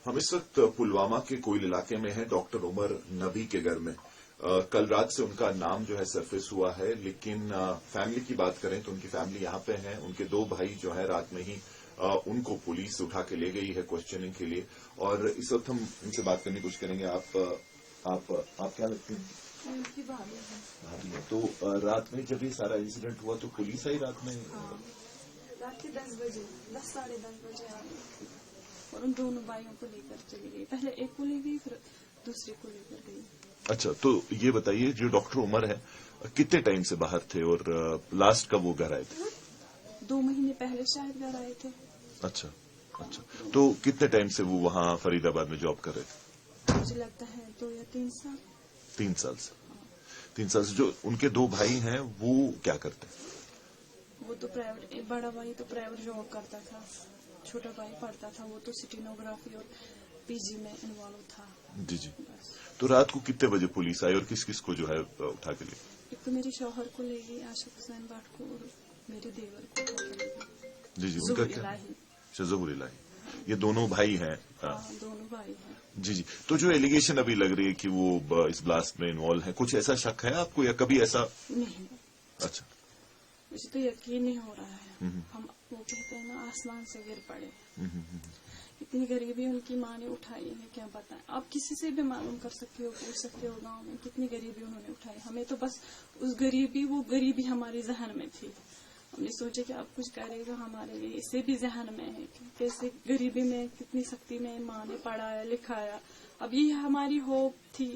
ہم اس وقت پلوامہ کے کوئل علاقے میں ہیں، ڈاکٹر عمر نبی کے گھر میں۔ کل رات سے ان کا نام جو ہے سرفیس ہوا ہے، لیکن فیملی کی بات کریں تو ان کی فیملی یہاں پہ ہیں۔ ان کے 2 بھائی جو ہے رات میں ہی ان کو پولیس اٹھا کے لے گئی ہے کوشچننگ کے لیے، اور اس وقت ہم ان سے بات کرنے کی کوشش کریں گے۔ آپ کیا لگتے ہیں؟ ان کی بھابھی ہے۔ تو رات میں جب یہ سارا انسیڈنٹ ہوا تو پولیس آئی رات میں؟ رات کے 10 بجے 10 ساڑھے 10 بجے آئی اور ان دونوں بھائیوں کو لے کر چلی گئی۔ پہلے ایک کو لے گئی، پھر دوسرے کو لے کر گئی۔ اچھا، تو یہ بتائیے جو ڈاکٹر عمر ہے کتنے ٹائم سے باہر تھے اور لاسٹ کب وہ گھر آئے تھے؟ 2 مہینے پہلے شاید گھر آئے تھے۔ اچھا، تو کتنے ٹائم سے وہ وہاں فرید آباد میں جاب کر رہے تھے؟ مجھے لگتا ہے 2 یا 3 سال۔ 3 سال سے 3 سال سے جو ان کے 2 بھائی ہیں وہ کیا کرتے ہیں؟ وہ تو پرائیویٹ، بڑا بھائی تو پرائیویٹ جاب کرتا تھا، چھوٹا بھائی پڑھتا تھا، وہ تو سٹینوگرافی اور پی جی میں انوالو تھا۔ جی جی۔ تو رات کو کتنے بجے پولیس آئی اور کس کس کو جو ہے اٹھا کے لے؟ ایک تو میرے شوہر کو لے گئی، عاشق حسین بٹ کو، اور میرے دیور کو اٹھا کے لے گئی۔ جی جی، ان کا کیا؟ ظہور الہی، یہ دونوں بھائی ہیں؟ ہاں، دونوں بھائی ہیں۔ جی جی۔ تو جو ایلیگیشن ابھی لگ رہی ہے کہ وہ اس بلاسٹ میں انوالو ہے، کچھ ایسا شک ہے آپ کو یا کبھی ایسا؟ نہیں، اچھا، مجھے تو یقین نہیں ہو رہا ہے۔ ہم وہ کہتے ہیں نا آسمان سے گر پڑے، اتنی غریبی ان کی ماں نے اٹھائی ہے، کیا بتائیں۔ آپ کسی سے بھی معلوم کر سکتے ہو، پوچھ سکتے ہو گاؤں میں کتنی غریبی انہوں نے اٹھائی۔ ہمیں تو بس وہ غریبی ہماری ذہن میں تھی، ہم نے سوچا کہ آپ کچھ کرے گا ہمارے لیے، اسے بھی ذہن میں ہے کہ کیسے غریبی میں کتنی سختی میں ماں نے پڑھایا لکھایا۔ اب یہ ہماری ہوپ تھی،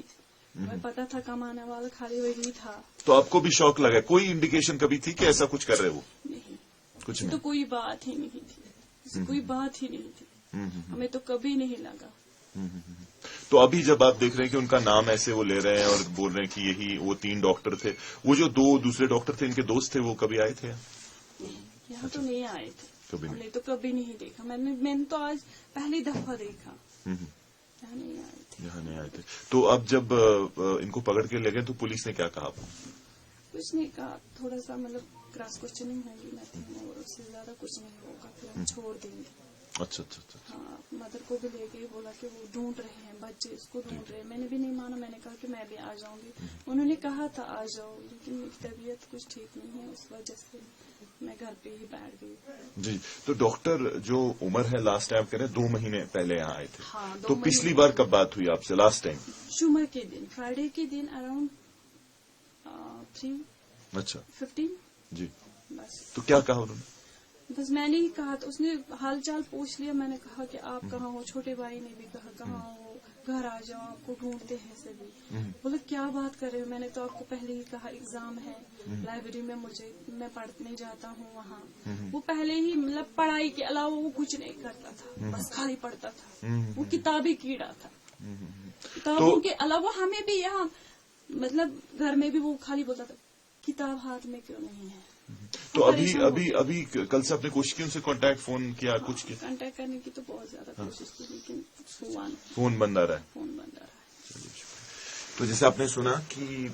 ہمیں پتا تھا کمانے والا خالی وہی تھا۔ تو آپ کو بھی شوق لگا؟ کوئی انڈیکیشن کبھی تھی کہ ایسا کچھ کر رہے وہ؟ نہیں، کچھ تو نہیں، کوئی بات ہی نہیں تھی، کوئی بات ہی نہیں تھی، ہمیں تو کبھی نہیں لگا۔ تو ابھی جب آپ دیکھ رہے ہیں کہ ان کا نام ایسے وہ لے رہے ہیں اور بول رہے ہیں کہ یہی وہ 3 ڈاکٹر تھے، وہ جو 2 دوسرے ڈاکٹر تھے ان کے دوست تھے، وہ کبھی آئے تھے؟ یہاں تو نہیں آئے تھے، کبھی ہم نہیں؟ نے تو کبھی نہیں دیکھا، میں نے تو آج پہلی دفعہ دیکھا، یہاں نہیں آئے تھے۔ یہاں نہیں آئے تھے۔ تو اب جب ان کو پکڑ کے لے گئے تو پولیس نے کیا کہا آپ کو؟ کچھ نہیں کہا، تھوڑا سا مطلب کراس کوشچننگ ہوگی نتھنگ اور اس سے زیادہ کچھ نہیں ہوگا، پھر ہم چھوڑ دیں گے۔ اچھا اچھا اچھا۔ ہاں، مدر کو بھی لے گئی، بولا کہ وہ ڈھونڈ رہے ہیں بچے، اس کو ڈھونڈ رہے ہیں۔ میں نے بھی نہیں مانا، میں نے کہا کہ میں بھی آ جاؤں گی۔ انہوں نے کہا تھا آ جاؤ، لیکن میری طبیعت کچھ ٹھیک نہیں ہے، اس وجہ سے میں گھر پہ ہی بیٹھ گئی۔ جی، تو ڈاکٹر جو عمر ہے لاسٹ ٹائم کہہ رہے ہیں 2 مہینے پہلے یہاں آئے تھے، ہاں، 2 تو مہینے پچھلی بار کب بات ہوئی آپ سے لاسٹ ٹائم؟ جمعہ کے دن، فرائیڈے کے دن اراؤنڈ 3:15۔ جی، بس تو کیا کہا انہوں نے؟ بس میں نے ہی کہا تو اس نے حال چال پوچھ لیا، میں نے کہا کہ آپ کہاں ہو، چھوٹے بھائی نے بھی کہا کہاں ہو، گھر آ جاؤ، آپ کو ڈھونڈتے ہیں سبھی۔ بولے کیا بات کر رہے ہو، میں نے تو آپ کو پہلے ہی کہا ایگزام ہے، لائبریری میں میں پڑھنے جاتا ہوں وہاں۔ وہ پہلے ہی مطلب پڑھائی کے علاوہ وہ کچھ نہیں کرتا تھا، بس خالی پڑھتا تھا، وہ کتابی کیڑا تھا۔ کتابوں کے علاوہ ہمیں بھی یہاں مطلب گھر میں بھی وہ خالی بولتا تھا کتاب ہاتھ میں کیوں نہیں ہے۔ تو ابھی کل سے آپ نے کوشش کی ان سے کانٹیکٹ، فون کیا، کچھ کیا؟ کانٹیکٹ کرنے کی تو بہت زیادہ کوشش کی، لیکن فون بند آ رہا ہے۔ فون بند آ رہا ہے۔ تو جیسے آپ نے سنا کہ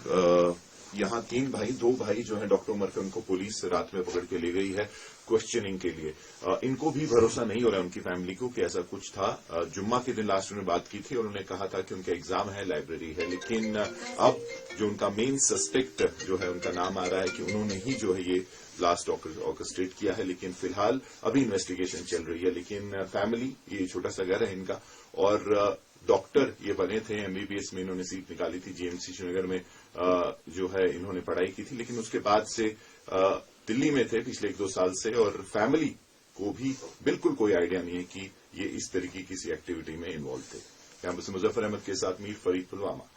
یہاں 3 بھائی، 2 بھائی جو ہیں ڈاکٹر عمر کے، ان کو پولیس رات میں پکڑ کے لے گئی ہے کوشچننگ کے لیے۔ ان کو بھی بھروسہ نہیں ہو رہا ہے ان کی فیملی کو کہ ایسا کچھ تھا۔ جمعہ کے دن لاسٹ میں بات کی تھی اور انہوں نے کہا تھا کہ ان کا ایگزام ہے، لائبریری ہے، لیکن اب جو ان کا مین سسپیکٹ جو ہے ان کا نام آ رہا ہے کہ انہوں نے ہی جو ہے یہ لاسٹ آرکسٹریٹ کیا ہے، لیکن فی الحال ابھی انویسٹیگیشن چل رہی ہے۔ لیکن فیملی، یہ چھوٹا سا گھر ہے ان کا، اور ڈاکٹر یہ بنے تھے، MBBS میں انہوں نے سیٹ نکالی تھی، GMC شری نگر میں جو ہے انہوں نے پڑھائی کی تھی، لیکن اس کے بعد سے دلی میں تھے پچھلے 1-2 سال سے، اور فیملی کو بھی بالکل کوئی آئیڈیا نہیں ہے کہ یہ اس طرح کی کسی ایکٹیویٹی میں انوالو تھے۔ کیمرے سے مظفر احمد کے ساتھ میر فرید، پلوامہ۔